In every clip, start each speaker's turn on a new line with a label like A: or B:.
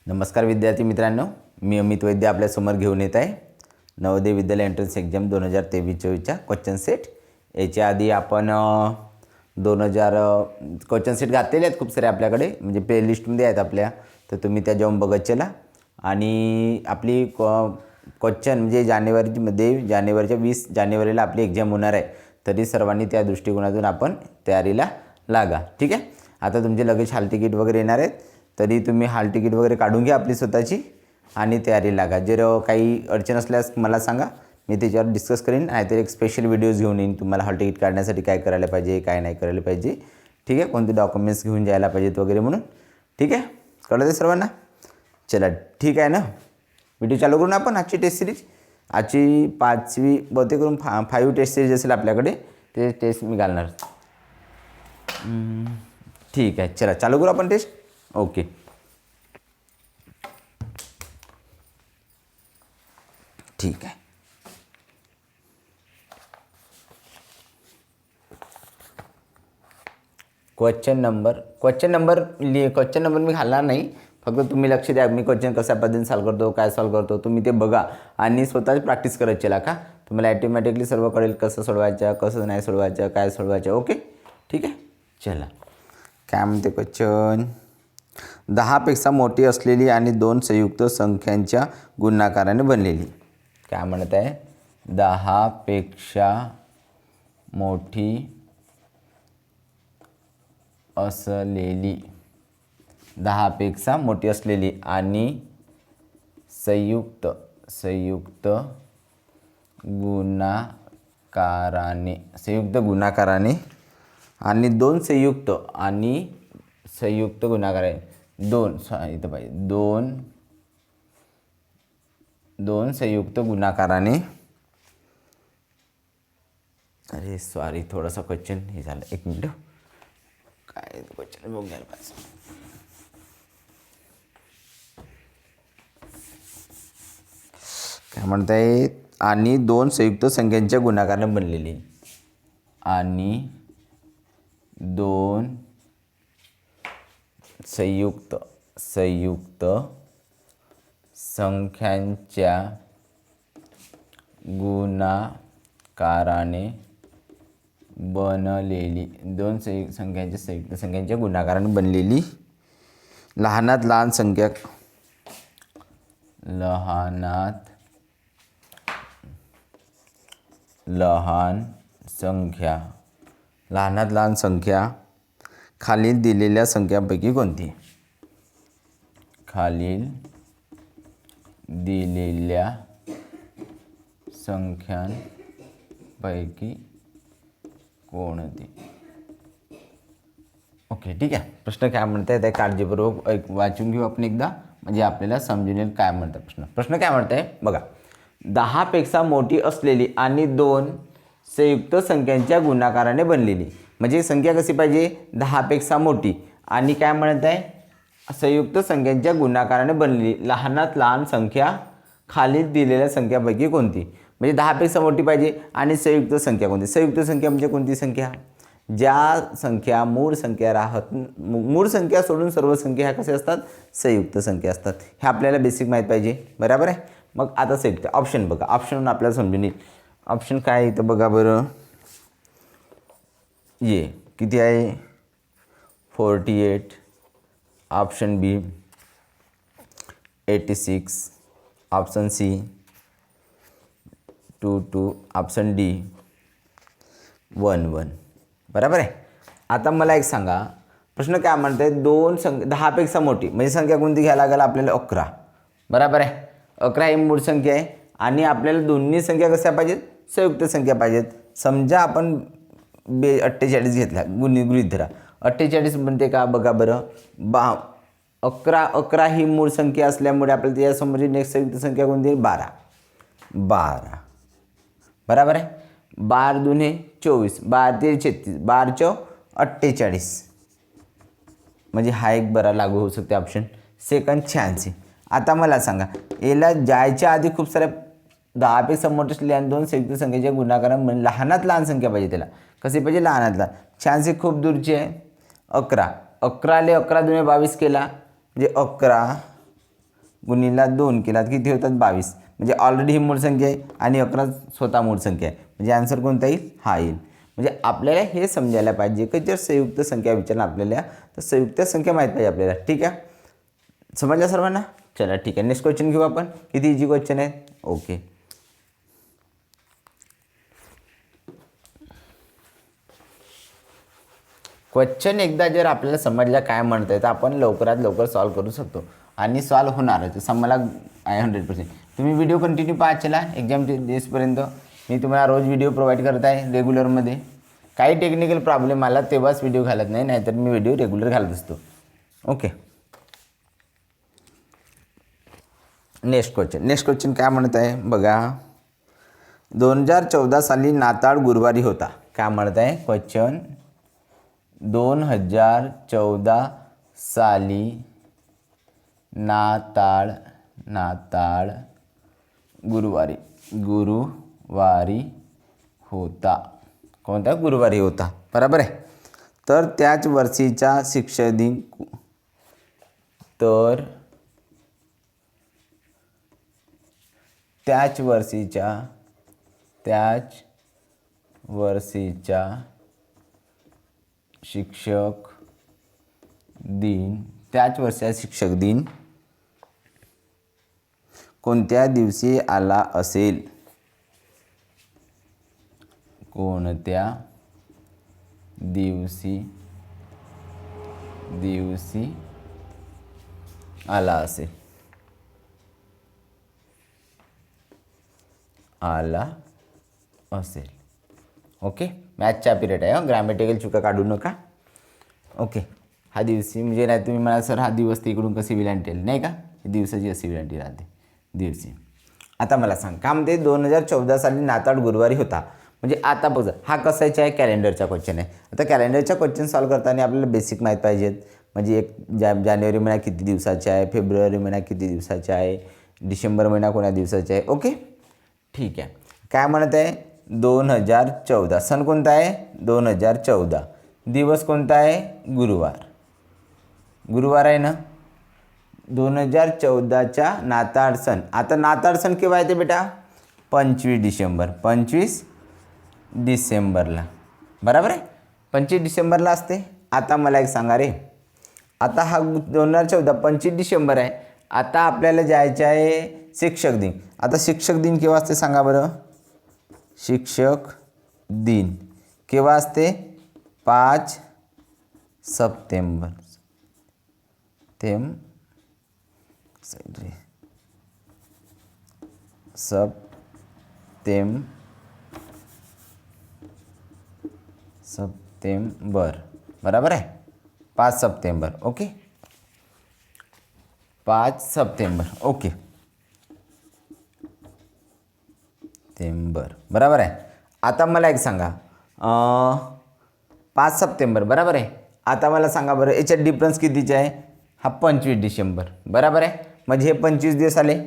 A: नमस्कार विद्यार्थी मित्रांनो, मी अमित वैद्य आपल्यासमोर घेऊन येत आहे Navodaya Vidyalaya entrance exam 2023-24च्या question set. याच्या आधी आपण 2000 क्वेश्चन सेट घातलेले आहेत खूप सारे आपल्याकडे, म्हणजे प्लेलिस्टमध्ये आहेत आपल्या, तर तुम्ही त्या जाऊन बघत चला। आणि आपली क्वेश्चन म्हणजे जानेवारीच्या 20 जानेवारीला आपली एक्झाम होणार आहे, तरी सर्वांनी त्या दृष्टिकोनातून आपण तयारीला लागा। ठीक आहे, आता तुमचे लगेच हॉल तिकीट वगैरे येणार आहेत, तरी तुम्ही हॉल तिकीट वगैरे काढून घ्या आपली स्वतःची आणि तयारी लागा। जर काही अडचण असल्यास मला सांगा, मी त्याच्यावर डिस्कस करीन, नाहीतर एक स्पेशल व्हिडिओज घेऊन येईन तुम्हाला हॉल तिकीट काढण्यासाठी काय करायला पाहिजे, काय नाही करायला पाहिजे। ठीक आहे, कोणते डॉक्युमेंट्स घेऊन जायला पाहिजेत वगैरे म्हणून। ठीक आहे, कळलं ते सर्वांना? चला ठीक आहे ना, व्हिडिओ चालू करून आपण आजची टेस्ट सिरीज, आजची 5वी बहुतेक करून 5 टेस्ट सिरीज असेल आपल्याकडे, ते टेस्ट मी घालणार। ठीक आहे, चला चालू करू आपण टेस्ट। ओके, ठीक आहे। क्वेश्चन नंबर मी घालणार नाही, फक्त तुम्ही लक्ष द्या मी क्वेश्चन कशा पद्धतीने सॉल्व करतो, काय सॉल्व करतो, तुम्ही ते बघा आणि स्वतःच प्रॅक्टिस करत चला का तुम्हाला ॲटोमॅटिकली सर्व कळेल कसं सोडवायचं, कसं नाही सोडवायचं, काय सोडवायचं। ओके, ठीक आहे, चला काय म्हणते क्वेश्चन। 10 पेक्षा मोठी असलेली आणि 2 संयुक्त संख्यांच्या गुणाकाराने बनलेली, काय म्हणत आहे, 10 पेक्षा मोठी असलेली, 10 पेक्षा मोठी असलेली आणि संयुक्त गुणाकाराने आणि 2 संयुक्त गुणाकाराने, इथं पाहिजे 2 संयुक्त गुणाकाराने, अरे सॉरी थोडासा क्वेश्चन हे झालं, एक मिनिट, काय क्वेश्चन बघायला पाहिजे। काय म्हणताय, आणि 2 संयुक्त संख्यांच्या गुणाकाराने बनलेली, आणि 2 संयुक्त संख्यांच्या गुणाकाराने बनलेली, 2 संयुक्त संख्यांच्या गुणाकाराने बनलेली लहानात लहान संख्या खालील दिलेल्या संख्यांपैकी कोणती, खालील दिलेल्या संख्यांपैकी कोणती। ओके, ठीक आहे। प्रश्न काय म्हणताय ते काळजीपूर्वक वाचून घेऊ आपण एकदा, म्हणजे आपल्याला समजून येईल काय म्हणतात प्रश्न काय म्हणताय बघा। 10 पेक्षा मोठी असलेली आणि 2 संयुक्त संख्यांच्या गुणाकाराने बनलेली, म्हणजे संख्या कशी पाहिजे, 10 पेक्षा मोठी आणि काय म्हणत आहे, संयुक्त संख्यांच्या गुणाकाराने बनलेली लहानात लहान संख्या खालील दिलेल्या संख्यापैकी कोणती। म्हणजे 10 पेक्षा मोठी पाहिजे आणि संयुक्त संख्या कोणती। संयुक्त संख्या म्हणजे कोणती संख्या, ज्या संख्या मूळ संख्या सोडून सर्व संख्या ह्या कशा असतात, संयुक्त संख्या असतात। हे आपल्याला बेसिक माहीत पाहिजे, बरोबर आहे। मग आता संयुक्त ऑप्शन बघा, ऑप्शन आपल्याला समजून येईल। ऑप्शन काय इथं बघा बरं, ये किती आहे 48, ऑप्शन बी 86, ऑप्शन सी 22, ऑप्शन डी 11, बरोबर आहे। आता मला एक सांगा, प्रश्न काय म्हणते, 10 पेक्षा मोठी म्हणजे संख्या कोणती घ्यायला लागेल आपल्याला, 11, बरोबर आहे। 11 ही मूळ संख्या आहे आणि आपल्याला दोन्ही संख्या कशा पाहिजेत, संयुक्त संख्या पाहिजेत। समजा आपण 48 घेतला, गृहीत धरा 48 बनते का बघा बरं, 11 ही मूळ संख्या असल्यामुळे आपल्याला त्याच्यासमोरची नेक्स्ट संयुक्त संख्या कोणती, 12, बरोबर आहे। 12 दुने 24, 12 तेरी 36, 12 चौ 48, म्हणजे हा एक बरा लागू होऊ शकते ऑप्शन सेकंड 86। आता मला सांगा, याला जायच्या आधी खूप साऱ्या 10 पेक्षा मोठे असलेल्या आणि 2 संयुक्त संख्येच्या गुणाकाराने लहानात लहान संख्या पाहिजे, त्याला कशी पाहिजे, लहानात लहान। 86 खूप दूरची आहे, 11 ले 11 दुने 22 केला, म्हणजे 11 गुणिला 2 केलात किती होतात 22. म्हणजे ऑलरेडी ही मूळ संख्या आहे आणि 11 स्वतः मूळ संख्या आहे. म्हणजे आन्सर कोणता येईल? हा येईल. म्हणजे आपल्याला हे समजायला पाहिजे की जर संयुक्त संख्या विचारणार आपल्याला तर संयुक्त संख्या माहीत पाहिजे आपल्याला. ठीक आहे, समजलं सर्वांना? चला ठीक आहे, नेक्स्ट क्वेश्चन घेऊ आपण. किती इझी क्वेश्चन आहे. ओके, क्वेश्चन एकदा जर आपल्याला समजलं काय म्हणतं आहे तर आपण लवकरात लवकर सॉल्व करू शकतो आणि सॉल्व होणारच असं मला आहे 100%. तुम्ही व्हिडिओ कंटिन्यू पाहायला एक्झाम डेजपर्यंत. मी तुम्हाला रोज व्हिडिओ प्रोव्हाइड करत आहे रेग्युलरमध्ये. काही टेक्निकल प्रॉब्लेम आला तेव्हाच व्हिडिओ घालत नाही, नाहीतर मी व्हिडिओ रेग्युलर घालत असतो. ओके, नेक्स्ट क्वेश्चन काय म्हणत आहे बघा. 2014 साली नाताळ गुरुवारी होता. काय म्हणत आहे क्वेश्चन. 2014 साली नाताळ गुरुवारी होता. कोणता? गुरुवारी होता. बरोबर आहे. तर त्याच वर्षीचा शिक्षक दिन त्याच वर्षीचा शिक्षक दिन कोणत्या दिवशी आला असेल? कोणत्या दिवशी आला असेल. ओके, मॅथचा पिरियड आहे. ग्रॅमॅटिकल चुका काढू नका. ओके, हा दिवशी म्हणजे नाही तुम्ही मला सर हा दिवस तिकडून कशी विलांटी आली नाही का, दिवसाची अशी विलांटी राहते दिवशी. आता मला सांग का म्हणते 2014 साली नाताळ गुरुवारी होता. म्हणजे आता बघा हा कसायचा आहे? कॅलेंडरचा क्वेश्चन आहे. आता कॅलेंडरचा क्वेश्चन सॉल्व करताना आपल्याला बेसिक माहीत पाहिजेत. म्हणजे जानेवारी महिना किती दिवसाचा आहे, फेब्रुवारी महिना किती दिवसाचा आहे, डिसेंबर महिना कोणत्या दिवसाचा आहे. ओके ठीक आहे. काय म्हणत आहे? 2014. सन कोणता आहे? 2014. दिवस कोणता आहे? गुरुवार आहे ना. 2014चा नाताळ सण. आता नाताळ सण केव्हा येते बेटा? 25 डिसेंबर. 25 डिसेंबरला. बरोबर आहे, 25 डिसेंबरला असते. आता मला एक सांगा रे, आता हा 2014 25 डिसेंबर आहे. आता आपल्याला जायचं आहे शिक्षक दिन. आता शिक्षक दिन केव्हा असते सांगा बरं? शिक्षक दिन केव्हा असते? 5 सप्टेंबर. सप्टेंबर. बरोबर आहे, 5 सप्टेंबर. Okay, 5 September. ओके, बरोबर आहे. आता मला एक सांगा 5 सप्टेंबर बरोबर आहे. आता मला सांगा बरं याच्यात डिफरन्स कितीचा आहे? हा 25 डिसेंबर. बरोबर आहे, म्हणजे हे 25 दिवस आले.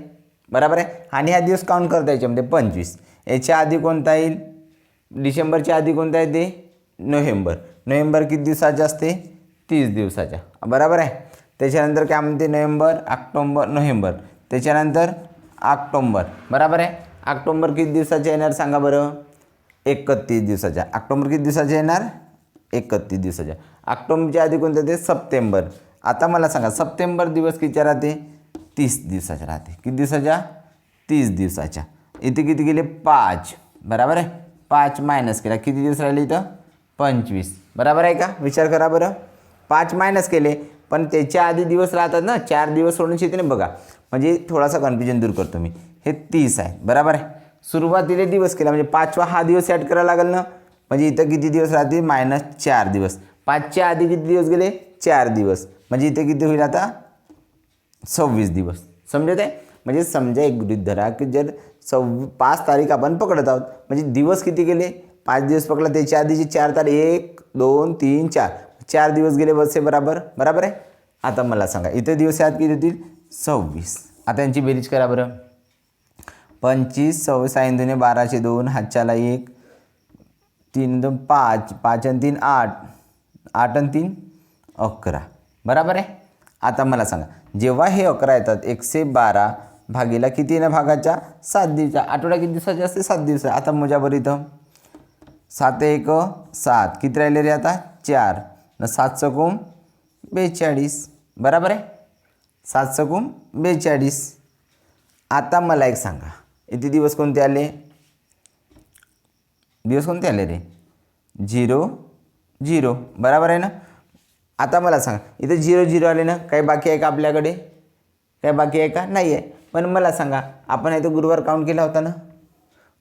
A: बरोबर आहे, आणि हा दिवस काउंट करता याच्यामध्ये 25. याच्या आधी कोणता येईल? डिसेंबरच्या आधी कोणता येते? नोव्हेंबर किती दिवसाचा असते? 30 दिवसाचा. बरोबर आहे. त्याच्यानंतर काय म्हणते? November, October, November. त्याच्यानंतर ऑक्टोबर. बरोबर आहे. ऑक्टोबर किती दिवसाचा येणार सांगा बरं? 31 दिवसाचा. ऑक्टोबर किती दिवसाचा येणार? 31 दिवसाचा. ऑक्टोबरच्या आधी कोणतं ते? सप्टेंबर. आता मला सांगा सप्टेंबर दिवस किती राहते? 30 दिवसाचा राहते. किती दिवसाच्या? 30 दिवसाच्या. इथे किती गेले? 5. बरोबर आहे, 5 मायनस केला किती दिवस राहिले इथं? 25. बरोबर आहे का? विचार करा बरं. 5 मायनस केले पण त्याच्या आधी दिवस राहतात ना, 4 दिवस सोडून येते ना बघा. म्हणजे थोडासा कन्फ्युजन दूर करतो मी. हे 30 आहे. बरोबर आहे. सुरुवातीला दिवस केला म्हणजे 5वा हा दिवस ॲड करायला लागेल ना. म्हणजे इथं किती दिवस राहते? -4 दिवस. 5च्या आधी किती दिवस गेले? 4 दिवस. म्हणजे इथे किती होईल आता? 26 दिवस. समजत आहे? म्हणजे समजा एक गृहीत धरा की जर 5 तारीख आपण पकडत आहोत म्हणजे दिवस किती गेले? 5 दिवस पकडला, त्याच्या आधीचे 4 तारीख 1 2 3 4 4 दिवस गेले बस. बरोबर बरोबर आहे. आता मला सांगा इथे दिवस याद किती होतील? 26. आता यांची बेरीज करा बरं. 25 26 आणि 2 12चे 2 हातच्याला 1 3 2 5 5 आणि 3 8 8 आणि 3 11. बरोबर आहे. आता मला सांगा, जेव्हा हे 11 येतात 112 भागीला किती ना भागाच्या 7 दिवसा. आठवडा किती दिवसाचे असते? 7 दिवस. आता मोजा बरं इथं. 7 1 7 किती राहिले रे आता? 4 न 7 चौकोम 42. बरोबर आहे. 7 चौकोम 42. आता मला एक सांगा, इथे दिवस कोणते आले? दिवस कोणते आले रे? 0 0. बरोबर आहे ना. आता मला सांगा, इथे 0 0 आले ना, काही बाकी आहे का आपल्याकडे? काय बाकी आहे का? नाही आहे. पण मला सांगा, आपण इथे गुरुवार काउंट केला होता ना,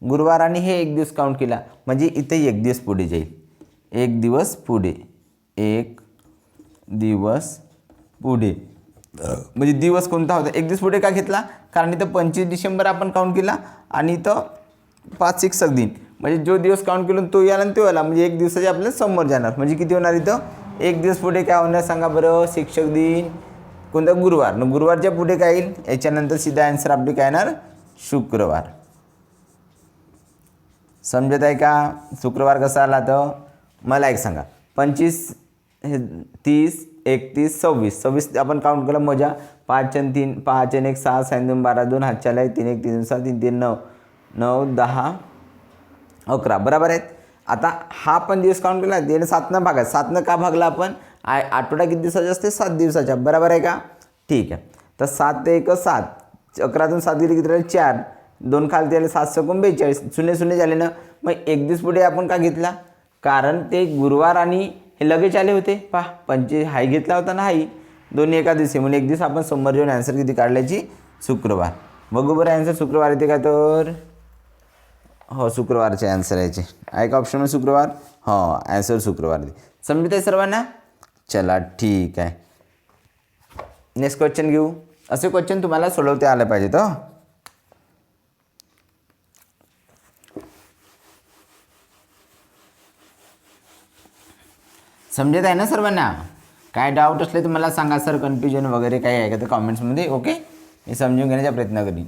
A: गुरुवार आणि हे एक दिवस काउंट केला, म्हणजे इथे एक दिवस पुढे जाईल. एक दिवस पुढे, एक दिवस पुढे, म्हणजे दिवस कोणता होता? एक दिवस पुढे का घेतला? कारण इथं 25 डिसेंबर आपण काउंट केला आणि इथं 5 शिक्षक दिन, म्हणजे जो दिवस काउंट केला तो याला आणि तो याला, म्हणजे एक दिवसाचे आपल्याला समोर जाणार. म्हणजे किती होणार इथं? एक दिवस पुढे काय होणार सांगा बरं? शिक्षक दिन कोणता? गुरुवार. न गुरुवारच्या पुढे काय येईल? याच्यानंतर सीधा आन्सर आपली काय येणार? शुक्रवार. समजत आहे का? शुक्रवार कसा आला? तर मला एक सांगा, 25 30 31 26 26 आपण काउंट केलं. मजा 5 आणि 3 5 आणि 1 6 6 2 12 2 हातच्याला 3 1 3 7 3 3 9 9 10 11. बरोबर आहेत. आता हा पण दिवस काउंट केला, त्याने 7 भागा. 7 का भागला आपण? आठवडा किती दिवसाचा असते? 7 दिवसाचा. बरोबर आहे का? ठीक आहे. तर 7 1 7 11तून 7 गेले किती राहिले? 4. 2 खालती आले 7 चौकोन 42. 0 0 झाले ना. मग एक दिवस पुढे आपण का घेतला? कारण ते गुरुवार आणि हे लगेच आले होते. पहा 25 हाई घेतला होता ना, हाई दोन्ही एका दिवशी, म्हणून एक दिवस आपण समोर जेवून आन्सर किती काढल्याची? शुक्रवार. बघू बरं आन्सर शुक्रवार येते का? तर हो, शुक्रवारचे आन्सर यायचे आहे का ऑप्शन शुक्रवार? हो, आन्सर शुक्रवार. समजत आहे सर्वांना? चला ठीक आहे. नेक्स्ट क्वेश्चन घेऊ. असे क्वेश्चन तुम्हाला सोडवते आले पाहिजेत. समजत आहे ना सर्वांना? काय डाऊट असले तर मला सांगा सर, कन्फ्युजन वगैरे काही आहे का तर कॉमेंट्समध्ये. ओके, मी समजून घेण्याचा प्रयत्न करीन.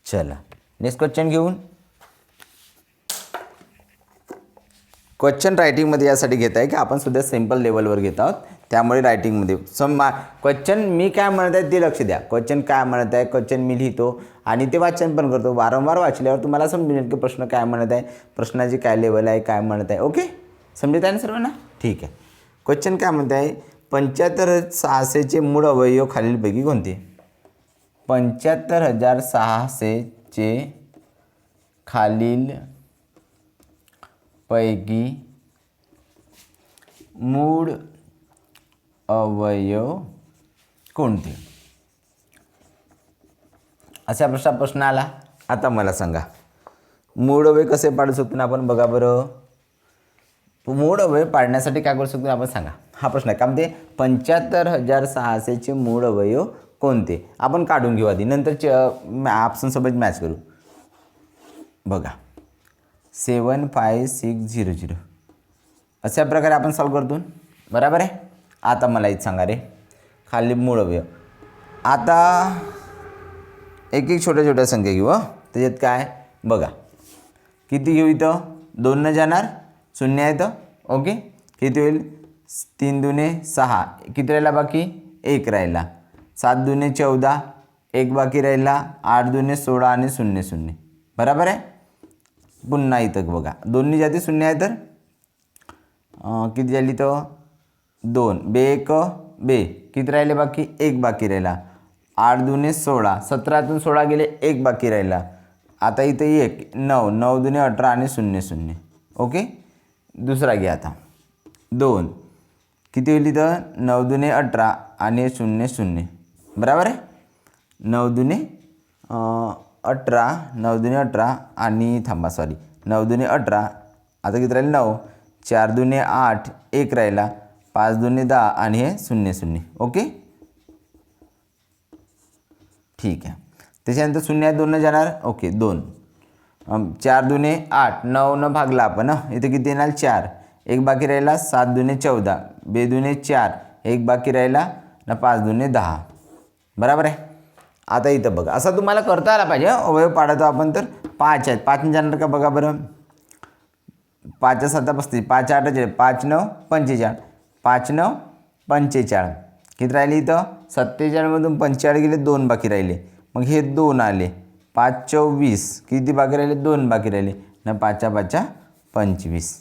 A: चला नेक्स्ट क्वेश्चन घेऊन. क्वेश्चन रायटिंगमध्ये यासाठी घेत आहे की आपण सुद्धा सिम्पल लेवलवर घेत आहोत, त्यामुळे रायटिंगमध्ये क्वेश्चन मी काय म्हणत आहे ते लक्ष द्या. क्वेश्चन काय म्हणत आहे, क्वेश्चन मी लिहितो आणि ते वाचन पण करतो. वारंवार वाचल्यावर तुम्हाला समजून येईल की प्रश्न काय म्हणत आहे, प्रश्नाची काय लेवल आहे, काय म्हणत आहे. ओके, समजत आहे ना सर्वांना? ठीक आहे. क्वेश्चन काय म्हणत आहे? 75,600चे मूळ अवयव खालीलपैकी कोणते? 75,600चे खालील पैकी मूळ अवयव कोणते? अशा प्रश्न आला. आता मला सांगा, मूळ अवयव कसे पाडू शकतो ना आपण? बघा बरं, मूळ अवयव पाडण्यासाठी काय करू शकतो आपण? सांगा. हा प्रश्न आहे का? म्हणते 75,600चे मूळ अवयव कोणते? आपण काढून घेऊ आधी, नंतर ऑप्शनसोबत मॅच करू. बघा 75600 अशा प्रकारे आपण सॉल्व करतो. बरोबर आहे. आता मला इथं सांगा रे, खाली मूळ अवयव. आता एक एक छोट्या छोट्या संख्या घेऊ. त्याच्यात काय बघा, किती घेऊ? इथं 2 न जाणार, 0 आहे तर. ओके, किती होईल? 3 दुने 6, किती राहिला बाकी? 1 राहिला. 7 दुने 14, 1 बाकी राहिला. 8 दुने 16 आणि 0 0. बरोबर आहे. पुन्हा इथं बघा, दोन्ही जाती 0 आहे तर किती झाली? तर 2 बे 1 बे, किती राहिले बाकी? 1 बाकी राहिला. 8 दुने 16, 17तून 16 गेले, 1 बाकी राहिला. आता इथं 1 9, 9 दुने 18 आणि 0 0. ओके, दुसरा घ्या आता. 2 किती होईल? इथं 9 दुने 18 आणि 0 0. बरोबर आहे. 9 दुने 18, 9 दुने 18 आणि थांबा, सॉरी, 9 दुने 18. आता किती राहिले? 9. 4 दुने 8, 1 राहिला. 5 दुने 10 आणि हे 0 0. ओके, ठीक आहे. त्याच्यानंतर 0 आहे, 2 न जाणार. ओके, 2. 4 दुने 8, 9 न भागला आपण. इथे किती येणार? 4. 1 बाकी राहिला. 7 दुने 14, बे दुने 4, 1 बाकी राहिला ना. 5 दुने 10. बरोबर आहे. आता इथं बघा, असं तुम्हाला करता आला पाहिजे. अवयव पाडतो आपण तर 5 आहेत. 5 जाणार का? बघा बरं, 5 7 35, 5 8 45, 5 9 45, 5 9 45. किती राहिले इथं 47मधून 45 गेले, 2 बाकी राहिले. मग हे 2 आले, 5 24, किती बाकी राहिले, 2 बाकी राहिले ना, 5 5 25.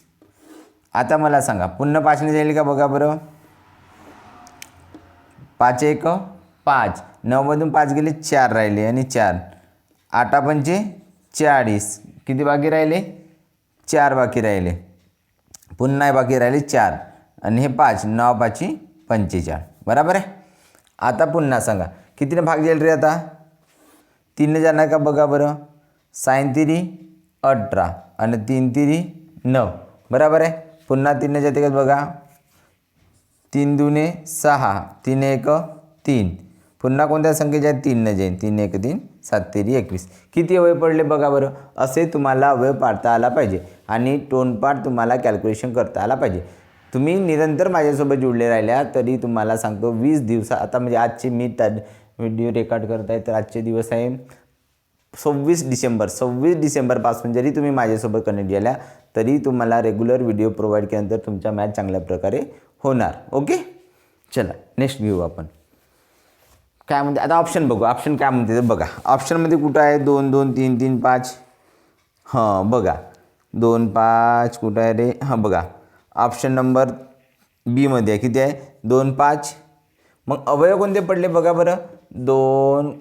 A: आता मला सांगा पुन्हा 5ने जाईल का बघा बरं. 5 1 5, 9मधून 5 गेले, 4 राहिले आणि 4, 8 5 40, किती बाकी राहिले, 4 बाकी राहिले. पुन्हा बाकी राहिले 4 आणि हे 5, 9 5 45. बरोबर आहे. आता पुन्हा सांगा कितीने भाग जाईल रे. आता 3ने जाणार का बघा बरं. 6 3 18 आणि 3 3 9. बरोबर आहे. पुन्हा 3ने जाते का बघा. 3 2 6, 3 1 3. पुन्हा कोणत्या संख्येच्या 3ने जाईल. 3 1 3, 7 3 21. किती अवयव पडले बघा बरं. असे तुम्हाला अवयव पाडता आला पाहिजे आणि तोंडपाठ तुम्हाला कॅल्क्युलेशन करता आला पाहिजे. तुम्ही निरंतर माझ्यासोबत जुळले राहिल्या तरी तुम्हाला सांगतो 20 दिवस. आता म्हणजे आजचे मी व्हिडिओ रेकॉर्ड करत आहे तर आजचे दिवस आहे 26 डिसेंबर. 26 डिसेंबरपासून जरी तुम्ही माझ्यासोबत कनेक्ट झाल्या तरी तुम्हाला रेग्युलर व्हिडिओ प्रोव्हाइड केल्यानंतर तुमचा मॅथ चांगल्या प्रकारे होणार. ओके. चला नेक्स्ट घेऊ आपण. काय म्हणते आता ऑप्शन बघू. ऑप्शन काय म्हणते ते बघा. ऑप्शनमध्ये कुठं आहे 2 2 3 3 5. हां बघा 2 5 कुठं आहे रे. हां बघा ऑप्शन नंबर बीमध्ये आहे. किती आहे 2 5. मग अवयव कोणते पडले बघा बरं. 2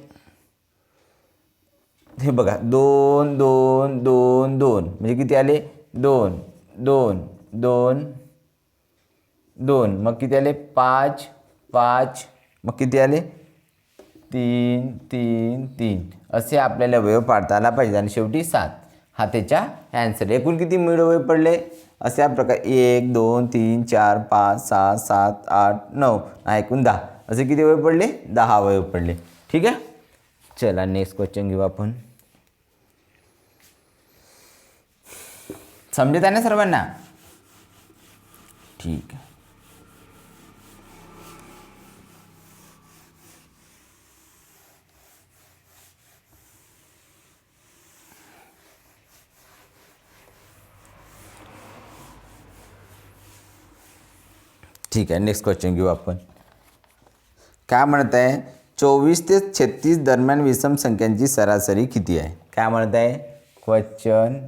A: हे बघा 2 2 2 2 म्हणजे किती आले 2 2 2 2. मग किती आले 5 5. मग किती आले 3 3 3. असे आपल्याला अवयव पाडता आला पाहिजे आणि शेवटी 7 हा त्याच्या ॲन्सर. एकूण किती मिळ अवयव पडले अशा प्रकारे 1 2 3 4 5 6 7 8 9 एकूण 10. असे किती अवयव पडले 10 अवयव पडले. ठीक आहे. चला नेक्स्ट क्वेश्चन घेऊ आपण. समजत आहे ना सर्वांना. ठीक आहे. ठीक आहे. नेक्स्ट क्वेश्चन घेऊ आपण. काय म्हणत आहे 24 ते 36 दरम्यान विषम संख्यांची सरासरी किती आहे. काय म्हणत आहे क्वेश्चन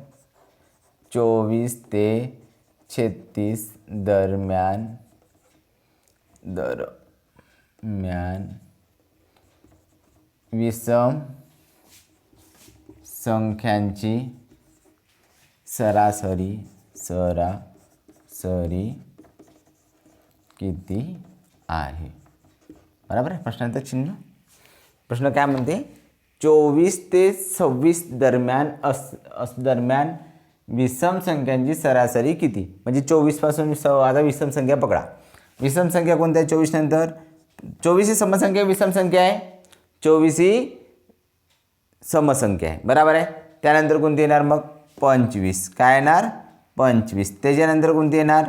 A: 24 ते 36 दरम्यान विषम संख्यांची सरासरी किती आहे. बरोबर आहे. प्रश्नांचं चिन्ह. प्रश्न काय म्हणते 24 ते 26 दरम्यान विषम संख्यांची सरासरी किती. म्हणजे 24 पासून आता विषम संख्या पकडा. विषम संख्या कोणत्या आहे 24 नंतर. 24 ही समसंख्या विषम संख्या आहे. 24 ही समसंख्या आहे. बरोबर आहे. त्यानंतर कोणती येणार मग 25. काय येणार 25. त्याच्यानंतर कोणती येणार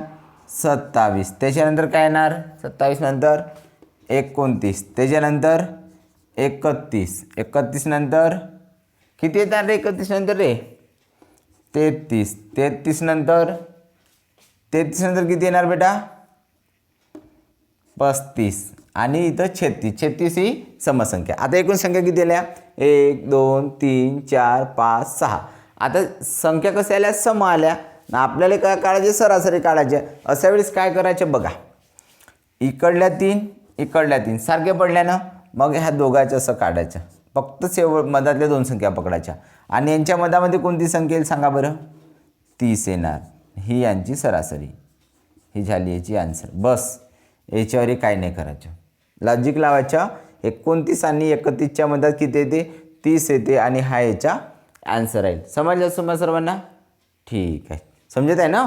A: 27. त्याच्यानंतर काय येणार 27 नंतर 29. त्याच्यानंतर 31. 31 नंतर किती येणार रे 31 नंतर रे 33. 33 नंतर किती येणार बेटा 35. आणि इथं 36. 36 ही समसंख्या. आता एकूण संख्या किती आल्या 1 2 3 4 5 6. आता संख्या कशा आल्या सम आल्या. आपल्याला काय काढायचे सरासरी काढायचे. अशा वेळेस काय करायचे बघा. इकडल्या 3 सारखे पडल्या ना. मग ह्या दोघांचं असं काढायचं. फक्त मधातल्या 2 संख्या पकडायच्या आणि यांच्या मधामध्ये कोणती संख्या येईल सांगा बरं 30 येणार. ही यांची सरासरी. ही झाली याची आन्सर. बस याच्यावरही काय नाही करायचं. लॉजिक लावायचं. 29 आणि 31च्या मधात किती येते 30 येते आणि हा याचा आन्सर आहे. समजलं सर्वांना. ठीक आहे. समजत आहे ना.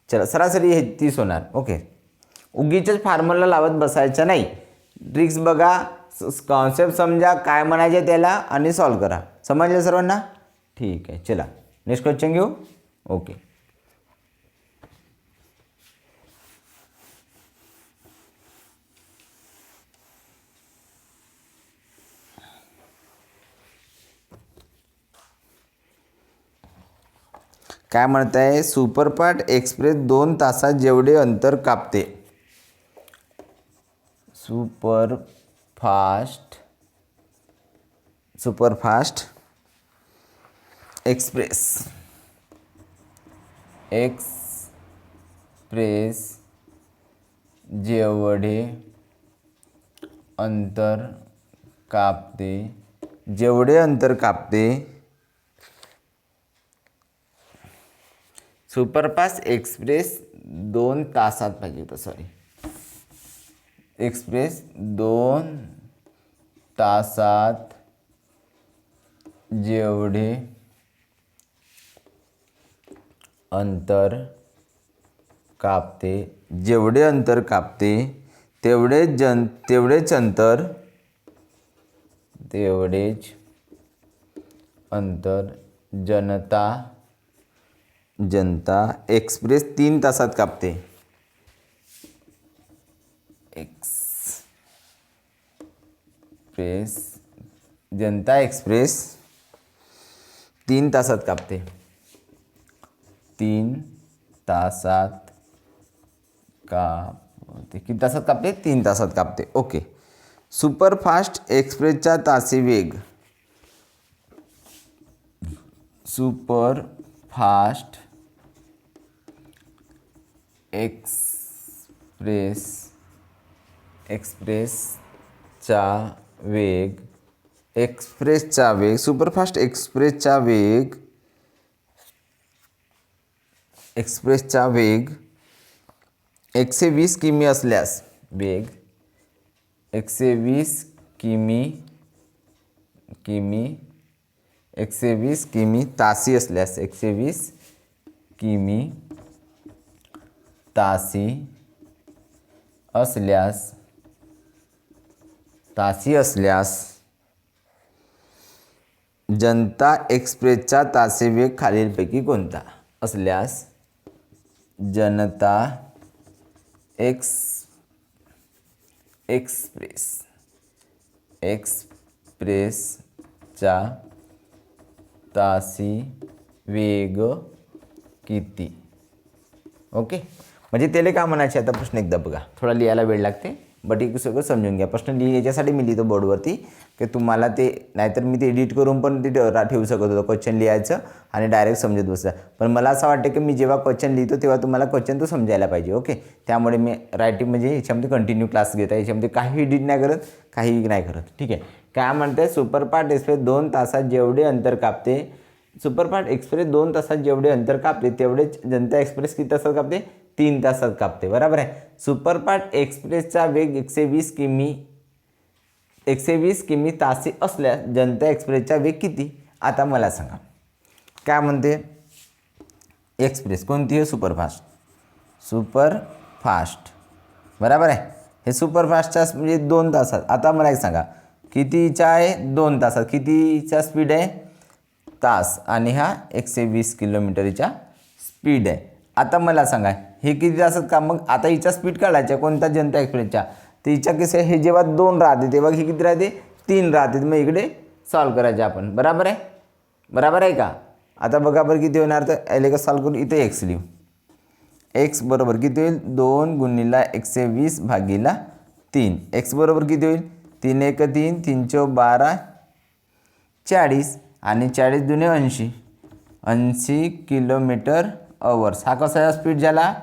A: चला सरासरी हे 30 होणार. ओके. उगीचच फॉर्म्युला लावत बसायचं नाही. ट्रिक्स बघा, कॉन्सेप्ट समजा, काय म्हणायचे त्याला आणि सॉल्व करा. समजलं सर्वांना. ठीक आहे. चला नेक्स्ट क्वेश्चन घेऊ. ओके. काय म्हणत आहे, सुपरफास्ट एक्सप्रेस 2 तासात जेवढे अंतर कापते. सुपरफास्ट एक्सप्रेस जेवढे अंतर कापते, सुपरफास्ट एक्सप्रेस 2 तासात पाहिजे होतं, सॉरी, एक्सप्रेस 2 तासात जेवढे अंतर कापते, तेवढेच अंतर जनता एक्सप्रेस 3 तासात कापते. जनता एक्सप्रेस 3 तासात कापते. 3 तासात कापते. किती तासात कापते? 3 तासात कापते. ओके. सुपरफास्ट एक्सप्रेसचा तासी वेग, सुपरफास्ट एक्सप्रेसचा वेग, सुपरफास्ट एक्सप्रेसचा वेग 120 किमी असल्यास, 120 किमी तासी असल्यास, 120 किमी तासी असल्यास जनता एक्सप्रेसचा तासी वेग खालीलपैकी कोणता? असल्यास जनता एक्सप्रेसचा तासी वेग किती? ओके. म्हणजे त्याला काय म्हणायचे, आता प्रश्न एकदा बघा, थोडा लिहायला वेळ लागते, बट हे सगळं समजून घ्या. प्रश्न याच्यासाठी मी लिहितो बोर्डवरती की तुम्हाला ते, नाहीतर मी ते एडिट करून पण ते ठेवू शकत होतो, क्वेश्चन लिहायचं आणि डायरेक्ट समजत बसतं. पण मला असं वाटतं की मी जेव्हा क्वेश्चन लिहितो तेव्हा तुम्हाला क्वेश्चन तो समजायला पाहिजे. ओके. त्यामुळे मी रायटिंग म्हणजे याच्यामध्ये कंटिन्यू क्लास घेत आहे, याच्यामध्ये काही एडिट नाही करत, काही नाही करत. ठीक आहे. काय म्हणते, सुपरफास्ट एक्सप्रेस 2 तासात जेवढे अंतर कापते, सुपरफास्ट एक्सप्रेस 2 तासात जेवढे अंतर कापते तेवढेच जनता एक्सप्रेस किती तासात कापते? 3 तासात कापते. बरोबर आहे. सुपरफास्ट एक्सप्रेसचा वेग 120 किमी तासी असल्यास जनता एक्सप्रेसचा वेग किती? आता मला सांगा, काय म्हणते, एक्सप्रेस कोणती आहे? सुपरफास्ट. बरोबर आहे. हे सुपरफास्टचा म्हणजे 2 तासात. आता मला एक सांगा, कितीचा आहे? 2 तासात. कितीचा स्पीड आहे? तास. आणि हा 120 किलोमीटरचा स्पीड आहे. आता मला सांगा, हे किती तासात का? मग आता हिचा स्पीड काढायचा कोणता? जनता एक्सप्रेसच्या. तर हिच्या कसं, हे जेव्हा 2 राहते तेव्हा हे किती राहते? 3 राहते. मग इकडे सॉल्व करायचे आपण. बरोबर आहे. बरोबर आहे का? आता बघा बरं किती होणार. तर याला का सॉल्व करून इथे एक्स लिहू. एक्स बरोबर किती होईल? 2 गुणिले 120 भागिले 3. एक्स बरोबर किती होईल? 3 1 3, 3 4 12, 40 आणि 40 दुने 80, 80 किलोमीटर अवर्स. हा कसा स्पीड झाला?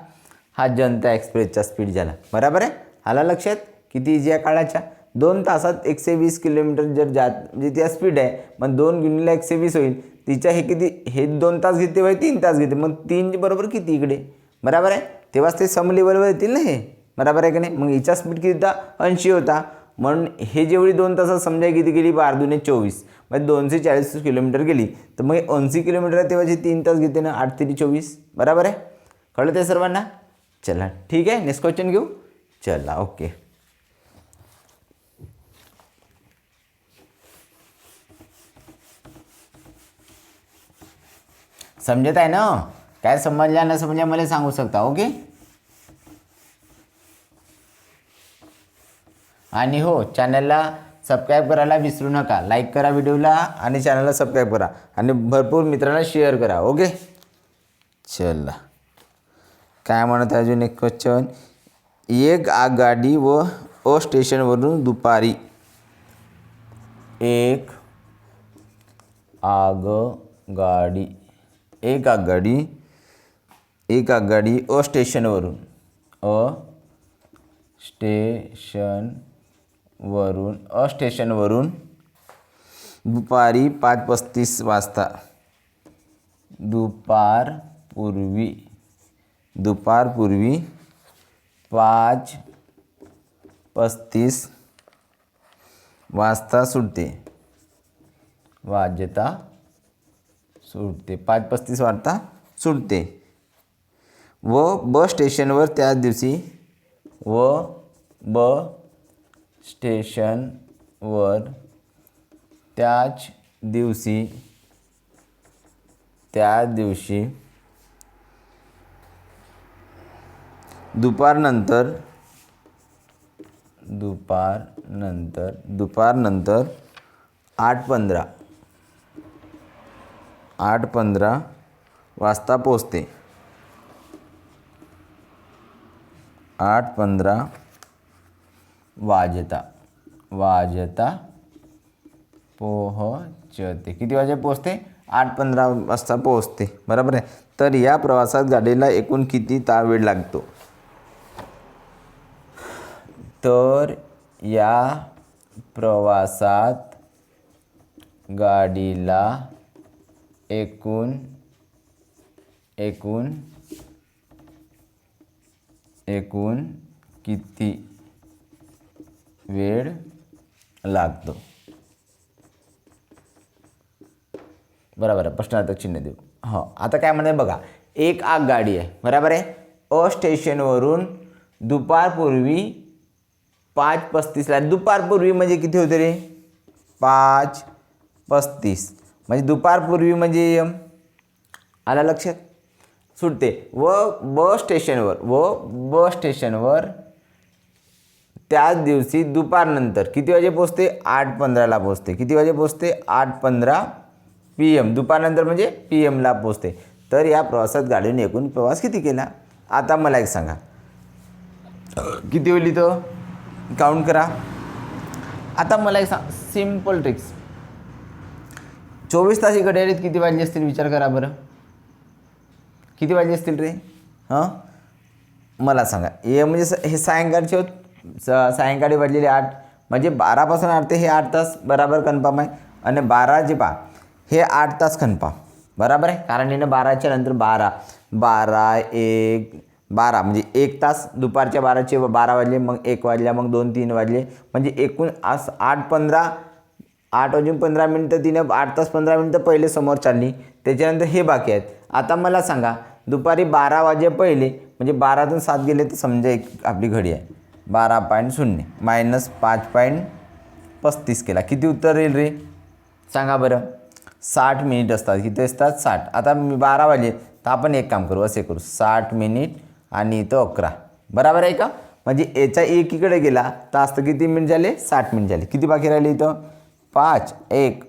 A: हा जनता एक्सप्रेसचा स्पीड झाला. बरोबर आहे. आला लक्षात? किती इजी आहे काढायच्या. 2 तासात 120 किलोमीटर जर जात म्हणजे त्या स्पीड आहे, मग 2 गुणिले 120 होईल. तिच्या हे किती, हे 2 तास घेते व 3 तास घेते, मग 3 बरोबर किती इकडे? बरोबर आहे. तेव्हाच ते सम लेवलवर येतील ना हे. बरोबर आहे की नाही? मग हिचा स्पीड किती होता? 80 होता. म्हणून हे जेवढी 2 तासात समजा किती गेली? 12 दुने 24, म्हणजे 240 किलोमीटर गेली. तर मग 80 किलोमीटर आहे तेव्हा जे 3 तास घेते ना, 8 3 24. बरोबर आहे. कळलं ते सर्वांना? चला ठीक आहे. नेक्स्ट क्वेश्चन घेऊ. चला ओके. समजत आहे ना? काय समजल्या न समजल्या मला सांगू शकता. ओके. आणि हो, चॅनलला सबस्क्राईब करायला विसरू नका. लाईक करा व्हिडिओला आणि चॅनलला सबस्क्राईब करा आणि भरपूर मित्रांना शेअर करा. ओके. चला काय म्हणत आहे अजून एक क्वेश्चन. एक आगगाडी व अ स्टेशनवरून दुपारी एक आगगाडी अ स्टेशनवरून दुपारी 5:35 वाजता दुपारपूर्वी 5:35 वाजता सुटते 5:35 वाजता सुटते व बस स्टेशनवर त्याच दिवशी दुपारनंतर 8:15 वाजता पोहोचते. 8:15 वाजता पोहोचते. किती वाजे पोहोचते? 8:15 वाजता पोहोचते. बरोबर आहे. तर या प्रवासात गाडीला एकूण किती वेळ लागतो? तर या प्रवासात गाडीला एकूण किती वेळ लागतो? बरोबर आहे. प्रश्नार्थक चिन्ह देऊ. हो आता काय म्हणते बघा. एक आगगाडी आहे. बरोबर आहे. अ स्टेशनवरून दुपारपूर्वी 5:35ला. दुपारपूर्वी म्हणजे किती होते रे? 5:35 म्हणजे दुपारपूर्वी म्हणजे आला लक्षात? सुटते व बस स्टेशनवर त्याच दिवशी दुपारनंतर किती वाजे पोहोचते? 8:15ला पोहोचते. किती वाजे पोहोचते? 8:15 PM. दुपारनंतर म्हणजे PM ला पोहोचते. तर या प्रवासात गाडीने एकूण प्रवास किती केला? आता मला एक सांगा किती होईल इथं? काउंट करा. आता मला एक सांग सिम्पल ट्रिक्स. 24 तासी घड्याळीत किती वाजले असतील विचार करा बरं. किती वाजले असतील रे? हां मला सांगा. हे म्हणजे हे सायंकाळचे होत. सायंकाळी वाजलेले 8 म्हणजे 12पासून 8 ते हे 8 तास बराबर कन्फर्म आहे. आणि 12 हे 8 तास कन्फर्म बराबर आहे. कारण हिनं 12च्या नंतर 12 म्हणजे 1 तास. दुपारच्या 12चे 12 वाजले, मग 1 वाजल्या, मग 2 3 वाजले म्हणजे एकूण 8 वाजून 15 मिनटं तिने 8 तास 15 मिनटं पहिले समोर चालली. त्याच्यानंतर हे बाकी आहेत. आता मला सांगा दुपारी 12 वाजे पहिले म्हणजे 12तून 7 गेले तर समजा एक आपली घडी आहे 12.0 मायनस 5.35 केला. किती उत्तर येईल रे सांगा बरं? 60 मिनिट असतात. किती असतात? 60. आता 12 वाजले तर आपण एक काम करू, असे करू 60 मिनिट आणि इथं 11 बरोबर आहे का? म्हणजे याचा एकीकडे गेला तास तर किती मिनिट झाले? 60 मिनिट झाले. किती बाकी राहिले इथं? 5 1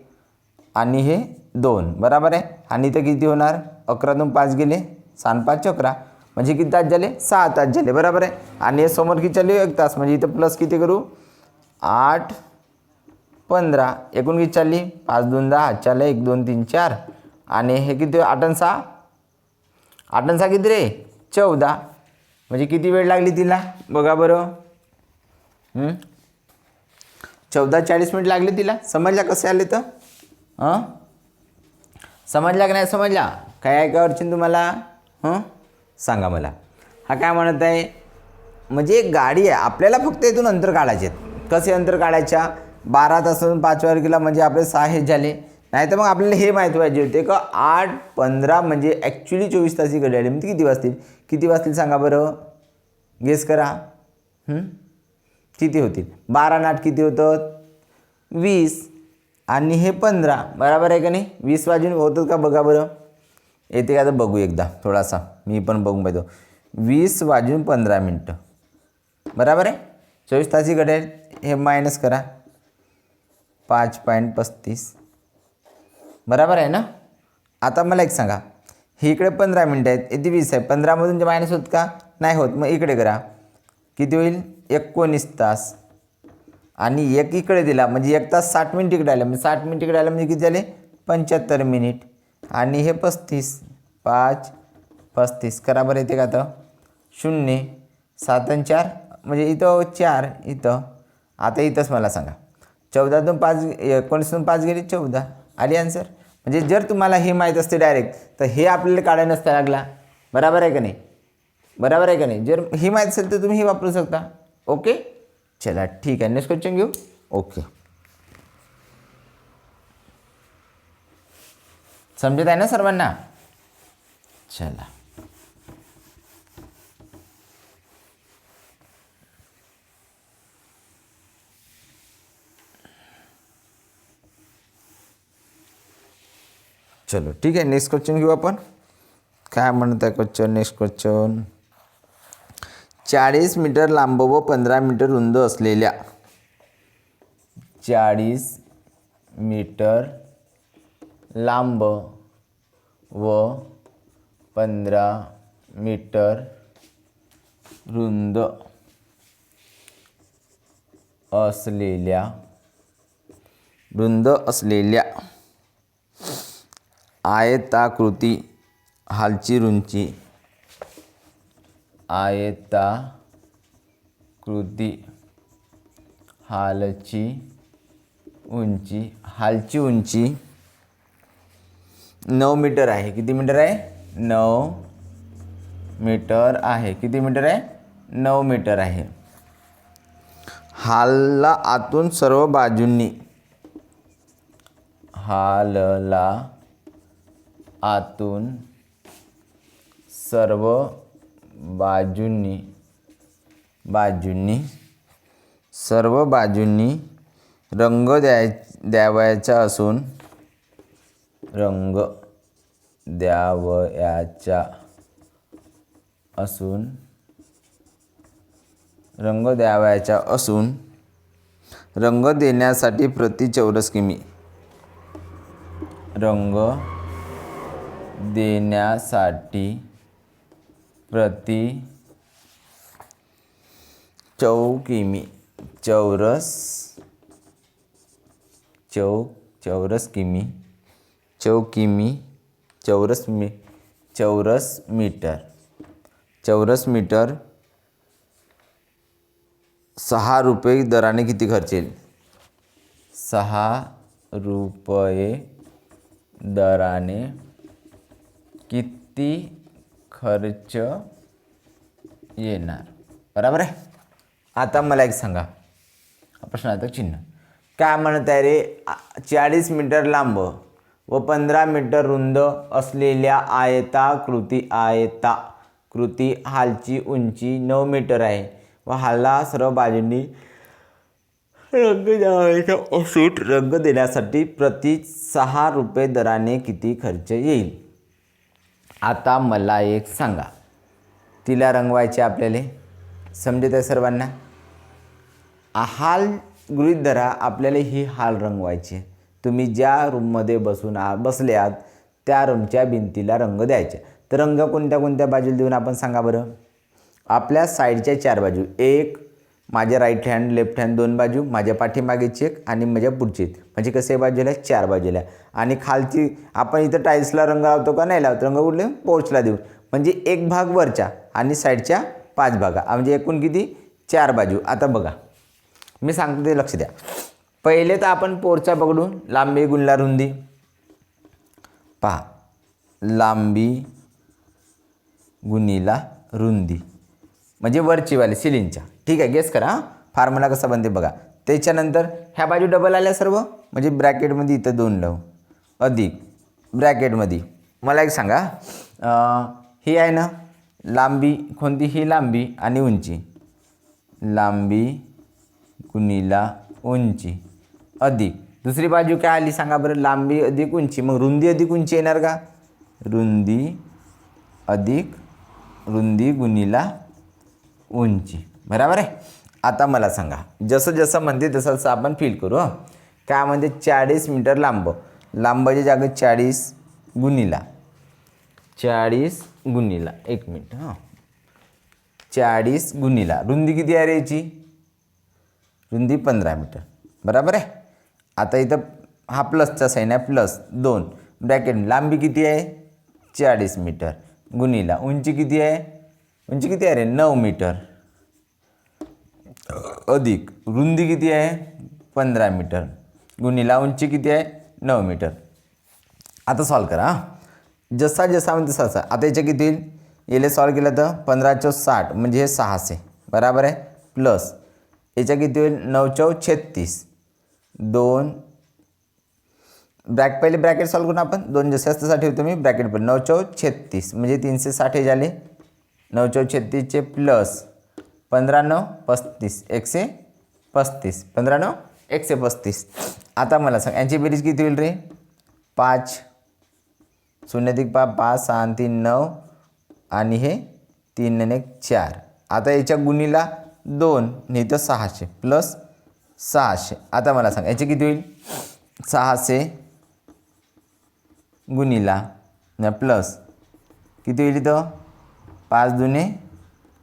A: आणि हे 2 बरोबर आहे. आणि इथं किती होणार? 11तून 5 गेले 6 5 11 म्हणजे किती तास झाले? 6 तास झाले बरोबर आहे. आणि हे समोर किती चालले? 1 तास म्हणजे इथं प्लस किती करू? 8 15 एकूण किती चालली? 5 2 10 चालले 1 2 3 4 आणि हे किती? 8 आणि 6 किती रे? 14 म्हणजे किती वेळ लागली तिला बघा बरं? 14:40 मिनिट लागले तिला. समजला कसे आले तर? समजला की नाही समजला? काय आहे का अडचण तुम्हाला? सांगा मला. हा काय म्हणत आहे? म्हणजे एक गाडी आहे आपल्याला फक्त इथून अंतर काढायचे. कसे अंतर काढायच्या? 12 तासातून 5 वर गेला म्हणजे आपले 6 हे झाले. नाही तर मग आपल्याला हे माहीत पाहिजे होते का 8:15 म्हणजे ॲक्च्युली 24 तासी घड्याळी म्हणजे किती वाजतील सांगा बरं? गेस करा. किती होतील? 12 आणि 8 किती होतं? 20 आणि हे 15 बरोबर आहे का नाही? 20 वाजून होतं का बघा बरं? येते का तर बघू एकदा थोडासा मी पण बघून पाहतो. 20 वाजून 15 मिनटं बरोबर आहे. 24 तासी घड्याळ हे मायनस करा 5.35 बरोबर आहे ना? आता मला एक सांगा ही इकडे 15 मिनटं आहेत, इथे 20 आहे. 15मधून जे मायनस होत का? नाही होत. मग इकडे करा. किती होईल? 19 तास. आणि एक इकडे दिला म्हणजे 1 तास 60 मिनिट इकडे आलं. म्हणजे 60 मिनिट इकडे आलं म्हणजे किती झाले? 75 मिनिट. आणि हे 35. 5 35 करा बरं. येते का आता? 0 7 आणि 4 म्हणजे इथं 4 इथं. आता इथंच मला सांगा. 14तून 5 19तून 5 गेले 14. आली आन्सर. म्हणजे जर तुम्हाला हे माहीत असते डायरेक्ट तर हे आपल्याला काढायला नसता लागला. बरोबर आहे का नाही? बरोबर आहे का नाही? जर हे माहीत असेल तर तुम्ही हे वापरू शकता. ओके, चला ठीक आहे. नेक्स्ट क्वेश्चन घेऊ. ओके, समजत आहे ना सर्वांना? चला, चलो ठीक आहे. नेक्स्ट क्वेश्चन घेऊ आपण. काय म्हणत आहे क्वेश्चन? Next question. 40 मीटर लांब व 15 मीटर रुंद असलेल्या 40 मीटर लांब व 15 मीटर रुंद असलेल्या आयताकृती हालची उंची हालची उंची 9 मीटर आहे. किती मीटर आहे? 9 मीटर आहे. किती मीटर आहे? 9 मीटर आहे. हालला आतून सर्व बाजूंनी सर्व बाजूंनी रंग द्यावयाचा असून रंग देण्यासाठी प्रति चौरस किमी चौरस मीटर 6 रुपये दराने किती खर्च येईल? 6 रुपये दराने किती खर्च येणार? बरोबर आहे. आता मला एक सांगा, प्रश्नार्थक चिन्ह. काय म्हणत आहे रे? 40 मीटर लांब व 15 मीटर रुंद असलेल्या आयताकृती हालची उंची 9 मीटर आहे व हाला सर्व बाजूंनी रंग देण्यासाठी प्रति 6 रुपये दराने किती खर्च येईल? आता मला एक सांगा. तिला रंगवायचे आपल्याला. समजत आहे सर्वांना? हाल गृहीत धरा. आपल्याला ही हाल रंगवायची. तुम्ही ज्या रूममध्ये बसले आहात त्या रूमच्या भिंतीला रंग द्यायचे. तर रंग कोणत्या कोणत्या बाजूला देऊन आपण सांगा बरं. आपल्या साईडच्या 4 बाजू, एक माझ्या राईट हँड लेफ्ट हँड 2 बाजू, माझ्या पाठीमागेची एक आणि माझ्या पुढची, म्हणजे कसे बाजूला? 4 बाजूला. आणि खालची आपण इथं टाईल्सला रंग लावतो का? नाही लावतो. रंग कुठले? पोर्चला देऊ. म्हणजे एक भाग वरच्या आणि साईडच्या 5 भागा, म्हणजे एकूण किती? 4 बाजू. आता बघा मी सांगतो ते लक्ष द्या. पहिले तर आपण पोरचा पकडू. लांबी गुणला रुंदी. पहा, लांबी गुणिला रुंदी म्हणजे वरचीवाली सिलिंगच्या. ठीक आहे, गेस करा. फॉर्म्युला कसा बनते बघा. त्याच्यानंतर ह्या बाजू डबल आल्या सर्व, म्हणजे ब्रॅकेटमध्ये इथं 2 लावू अधिक ब्रॅकेटमध्ये. मला एक सांगा, ही आहे ना लांबी कोणती? ही लांबी आणि उंची. लांबी गुणिला उंची अधिक दुसरी बाजू काय आली सांगा बरं? लांबी अधिक उंची. मग रुंदी अधिक उंची येणार का? रुंदी अधिक रुंदी गुणिला उंची. बरोबर आहे. आता मला सांगा, जसं जसं म्हणते तसं तसं आपण फील करू. काय म्हणते? 40 मीटर लांब. लांबाच्या जागेत 40 गुणिला 40 गुणिला 1 मिनिट 40 गुणिला रुंदी किती आहे रे याची? रुंदी 15 मीटर बरोबर आहे. आता इथं हा प्लसचा साईन आहे +2 ब्रॅकेट लांबी किती आहे 40 मीटर गुणिला उंची किती आहे? उंची किती आहे रे 9 मीटर अधिक रुंदी किती आहे 15 मीटर गुणिला उंची किती आहे 9 मीटर. आता सॉल्व करा जसा जसा म्हणजे तसा. आता याच्या किती होईल? याला सॉल्व केलं तर 15 60 म्हणजे हे 600 बरोबर आहे प्लस याच्या किती होईल 9 36 2 पहिले ब्रॅकेट सॉल्व करून आपण 2 जसं तसा ठेवतो मी ब्रॅकेट पण 9 36 म्हणजे 360 हे झाले 9 36 चे प्लस 15 9 35 135 15 9 135. आता मला सांग यांची बेरीज किती होईल रे 5 0 अधिक 5 5 6 आणि 3 9 आणि हे 3 आणि 1 4. आता याच्या गुणीला 2 नाही तर 600 प्लस 600. आता मला सांग याचे किती होईल 600 गुणीला प्लस किती होईल इथं 5 दुने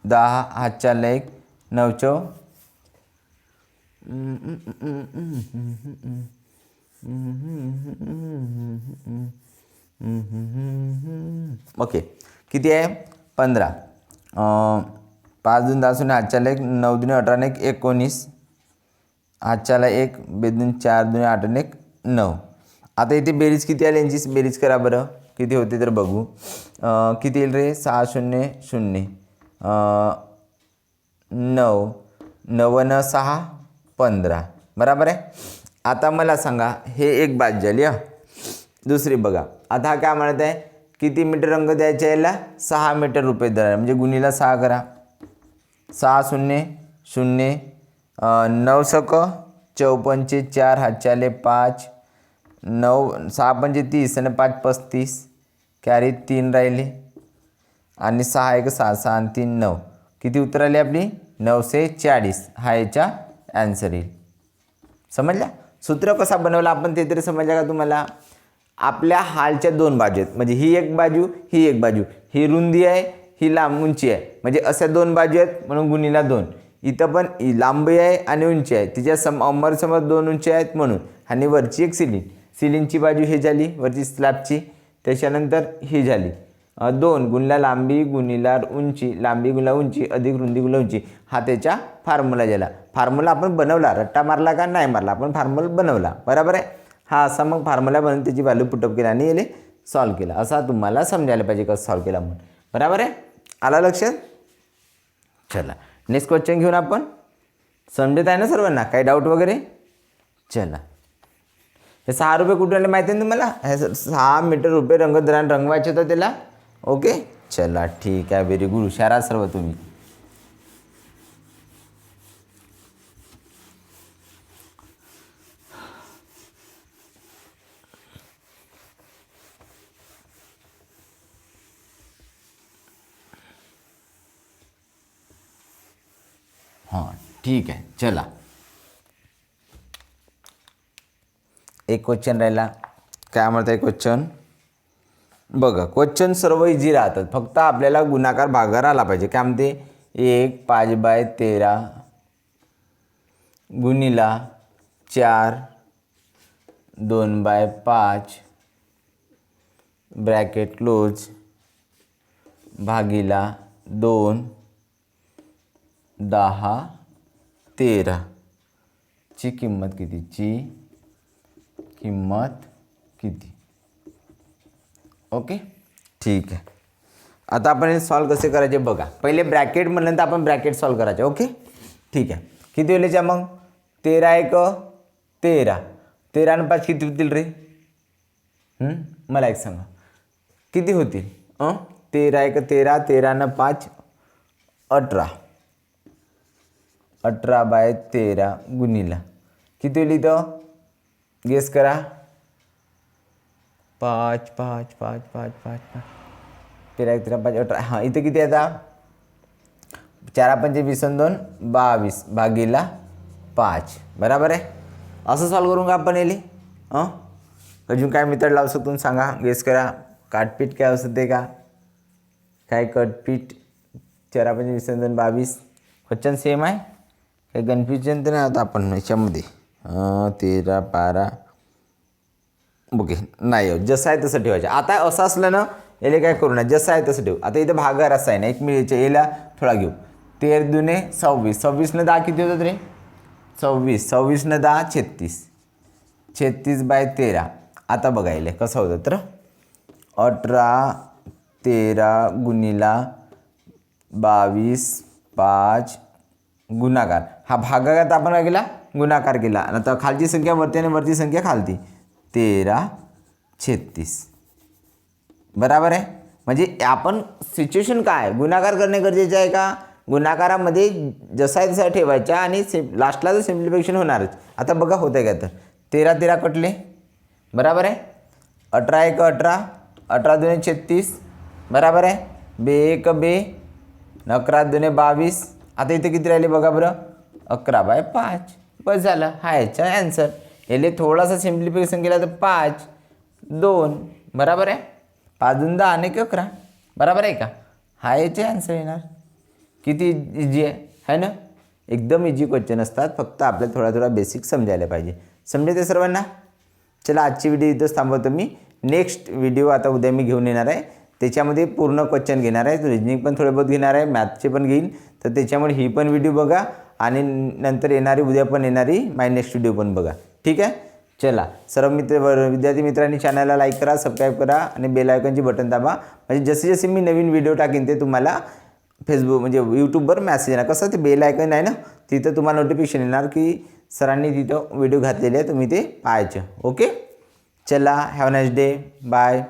A: 10 हातच्या 1 9 ओके किती आहे 15 5 दुने 10 शून्य हातच्या 1 9 दुने 18 1 19 हातच्याला 1 बेदून 4 दुने 8 1 9. आता इथे बेरीज किती आली यांची बेरीज करा बरं किती होते तर बघू किती येईल रे 6 0 0 9 9 न 6 15 बरोबर आहे. आता मला सांगा हे एक बाजू झाली दुसरी बघा. आता हा काय म्हणत आहे किती मीटर रंग द्यायचे याला 6 मीटर रुपये दर म्हणजे गुणीला 6 करा 6 0 0 9 सक 54 4 हातच्याले 5 9 6 पंचे 30 आणि 5 35 कॅरी 3 राहिले आणि 6 1 6 6 आणि 3 9 किती उत्तर आली आपली 940. हा याचा ॲन्सर येईल. समजला सूत्र कसा बनवलं आपण ते तरी समजलं का तुम्हाला? आपल्या हालच्या 2 बाजू आहेत म्हणजे ही एक बाजू ही एक बाजू ही रुंदी आहे ही लांब उंची आहे म्हणजे अशा 2 बाजू आहेत म्हणून गुणीला 2. इथं पण लांबी आहे आणि उंची आहे तिच्या समोर 2 उंची आहेत म्हणून आणि वरची एक सिलिंगची बाजू हे झाली वरची स्लॅबची त्याच्यानंतर ही झाली 2 गुणिला लांबी गुणिला उंची लांबी गुणिला उंची अधिक रुंदी गुणिला उंची हा त्याचा फॉर्म्युला झाला. फॉर्म्युला आपण बनवला रट्टा मारला का नाही मारला आपण फॉर्म्युला बनवला बरोबर आहे. हा असा मग फॉर्म्युला बनवून त्याची व्हॅल्यू पुटअप केला आणि याला सॉल्व केला असा तुम्हाला समजायला पाहिजे कसं सॉल्व केला म्हणून बरोबर आहे. आला लक्षात? चला नेक्स्ट क्वेश्चन घेऊन आपण समजत आहे ना सर्वांना काही डाऊट वगैरे? चला हे 6 रुपये कुठे आले माहिती आहे तुम्हाला? हे 6 मीटर रुपये रंगद्रव्याने रंगवायचे होतं त्याला. ओके चला ठीक आहे व्हेरी गुड हुशार आहात सर्व तुम्ही. हां ठीक आहे चला एक क्वेश्चन राहिला. काय म्हणताय क्वेश्चन बघा. क्वेश्चन सर्व इझी राहतात फक्त आपल्याला गुणाकार भागाकार आला पाहिजे. काय म्हणते 1 5/13 गुणिला 4 2/5 ब्रॅकेट क्लोज भागिला 2 10 13 ची किंमत कितीची किंमत किती? ओके ठीक आहे. आता आपण हे सॉल्व कसे करायचे बघा. पहिले ब्रॅकेट म्हणल्यानंतर आपण ब्रॅकेट सॉल्व करायचे. ओके ठीक आहे. किती होईल याच्या मग 13 1 13 13 आणि 5 किती होतील रे? मला एक सांगा किती होतील? 13 1 13 13 आणि 5 18 18/13 गुणिला किती होईल इथं गेस करा 5 5 5 5 5 5 13 1 13 5 18 हां इथं किती आता 4 5 20 2 22 भागिला 5 बरोबर आहे. असं सॉल्व करून का आपण येईल अजून काय मेथड लावू शकतो सांगा गेस करा. काटपीट काय असतं ते का काय कटपीट 4 5 20 2 22 क्वेश्चन सेम आहे. काही कन्फ्युजन तर नाही होतं आपण याच्यामध्ये. 13 12 ओके नाही हो, जसं आहे तसं ठेवायचं. आता असं असलं ना याला काय करू नये, जसं आहे तसं ठेवू. आता इथं भागाकार असा आहे ना, एक मिळायचं याला थोडा घेऊ. 13 दुने 26, 26 न 10 किती होतात रे? 26, 26 न 10 36, 36/13. आता बघायला कसं होतं तर 18 13 गुणिला 22 5 गुणाकार. हा भागाकार आपण काय केला? गुणाकार केला. आता खालची संख्या वरती आणि वरची संख्या खालती. 13 36 बराबर आहे. म्हणजे आपण सिच्युएशन काय गुणाकार करणे गरजेचे आहे का? गुणाकारामध्ये जसा आहे तसा ठेवायचा आणि लास्टला तर सिम्प्लिफिकेशन होणारच. आता बघा होतं आहे का तर 13 13 कटले बराबर आहे. 18 1 18, 18 2 36 बराबर आहे. 2 1 2, 11 2 22. आता इथे किती राहिले बघा बरं? 11/5. बस झालं. हा याचा ॲन्सर. याला थोडासा सिम्प्लिफिकेशन केला तर 5 2 बराबर आहे. 5 2 10 आणि 11 बराबर आहे का? हा याचे ॲन्सर येणार. किती इझी आहे ना? एकदम इझी क्वेश्चन असतात. फक्त आपल्याला थोडा थोडा बेसिक समजायला पाहिजे. समजेल ते सर्वांना? चला आजची व्हिडिओ इथंच थांबवतो मी. नेक्स्ट व्हिडिओ आता उद्या मी घेऊन येणार आहे. त्याच्यामध्ये पूर्ण क्वेश्चन घेणार आहे. रिजनिंग पण थोडे बहुत घेणार आहे, मॅथचे पण घेईन. तर त्याच्यामुळे ही पण व्हिडिओ बघा आणि नंतर येणारी उद्या पण येणारी माय नेक्स्ट व्हिडिओ पण बघा. ठीक आहे. चला सर्व विद्यार्थी मित्रांनी चॅनलला लाईक करा, सबस्क्राईब करा आणि बेल आयकॉनची बटन दाबा. म्हणजे जसे जसे मी नवीन व्हिडिओ टाकीन ते तुम्हाला फेसबुक म्हणजे यूट्यूबवर मेसेज येणार. कसं ते बेल आयकॉन आहे ना, तिथं तुम्हाला नोटिफिकेशन येणार की सरांनी तिथं व्हिडिओ घातलेले आहे, तुम्ही ते पाहायचं. ओके. चला have a nice day. Bye.